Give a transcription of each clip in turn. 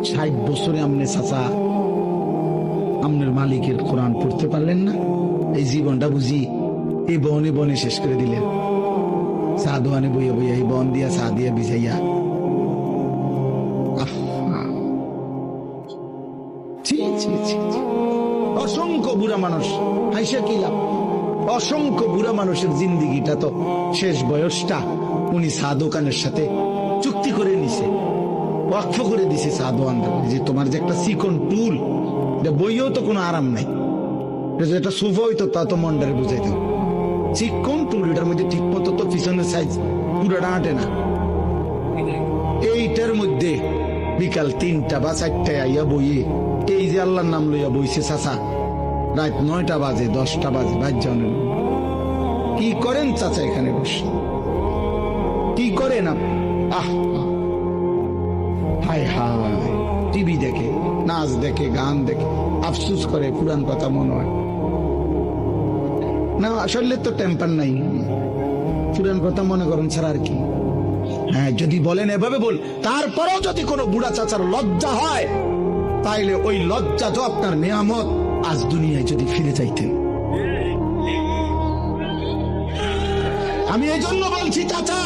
60 বছরে আমনে চাচা আমনের মালিকের কোরআন পড়তে পারলেন না? এই জীবনটা বুঝি এই বনে বনে শেষ করে দিলেন। চা দোয়ানে বইয়া বইয়া এই বন দিয়া চা দিয়া ভিজাইয়া। অসংখ্য বুড়া মানুষ হাইসা কি লাভ? অসংখ্য বুড়া মানুষের জিন্দিগিটা তো শেষ বয়সটা উনি চা দোকানের সাথে চুক্তি করে নিছে, ওয়াকফ করে দিছে চা দোকানদার, যে তোমার যে একটা চিকন টুল বইয়েও তো কোনো আরাম নাই, একটা সোফা হইতো তা তো মন্ডারে বুঝাইতে হবে। চিকন টুল এটার মধ্যে ঠিক মতো তো পিছনের সাইজ পুরোটা আঁটে না। এইটার মধ্যে বিকাল 3টা বা 4টায় আইয়া বইয়ে এই যে আল্লাহর নাম লইয়া বইছে চাচা, রাত 9টা বাজে 10টা বাজে বাজ জানেন কি করেন চাচা এখানে বসে? কি করেন? আহ হায় হায়, টিভি দেখে, নাচ দেখে, গান দেখে, আফসুস করে, পুরান কথা মনে হয় না। আসলে তো টেম্পার নাই, পুরান কথা মনে করেন ছাড়া আর কি। হ্যাঁ, যদি বলেন এভাবে বল, তারপরেও যদি কোনো বুড়া চাচার লজ্জা হয়, তাইলে ওই লজ্জা তো আপনার নিয়ামত। আজ দুনিয়ায় যদি ফিরে যাইতেন। আমি এই জন্য বলছি চাচা,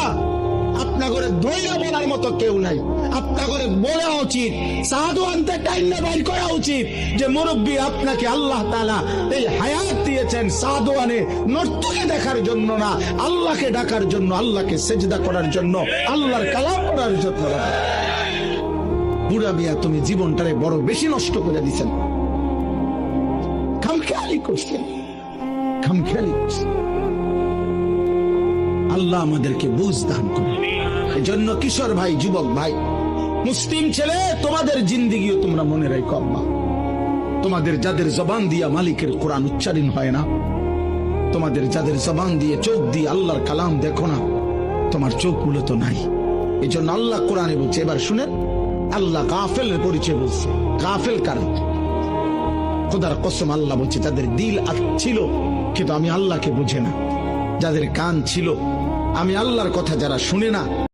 আপনার ঘরে দইয়া বলার মতো কেউ নাই। আপনার ঘরে বলা উচিত, সাধু আনতে টাইম না বাইর করা উচিত যে মুরব্বী আপনাকে আল্লাহ তাআলা এই হায়াত দিয়েছেন সাধু আনে নর্তকে দেখার জন্য না, আল্লাহকে ডাকার জন্য, আল্লাহকে সেজদা করার জন্য, আল্লাহর কালাম পড়ার জন্য। বুড়া মিয়া তুমি জীবনটারে বড় বেশি নষ্ট করে দিচ্ছেন, খামখেয়ালি করছেন, খামখেয়ালি করছেন। আল্লাহ আমাদেরকে বুঝ দান করে। এজন্য কিশোর ভাই, যুবক ভাই, মুসলিম ছেলে, তোমাদের জিন্দিগিও তোমরা মনে রাখো। আল্লাহ তোমাদের যাদের জবান দিয়া মালিকের কোরআন উচ্চারণ হয় না, তোমাদের যাদের জবান দিয়ে চোখ দিয়ে আল্লাহর কালাম দেখো না, তোমার চোখগুলো তো নাই। এই জন্য আল্লাহ কোরআনে বলছে, এবার শুনেন, আল্লাহ গাফেলের পরিচয় বলছে। গাফেল কারা? খোদার কসম আল্লাহ বলছে, যাদের দিল ছিল কিন্তু আমি আল্লাহকে বুঝে না, যাদের কান ছিল আমি আল্লাহর কথা যারা শুনে না,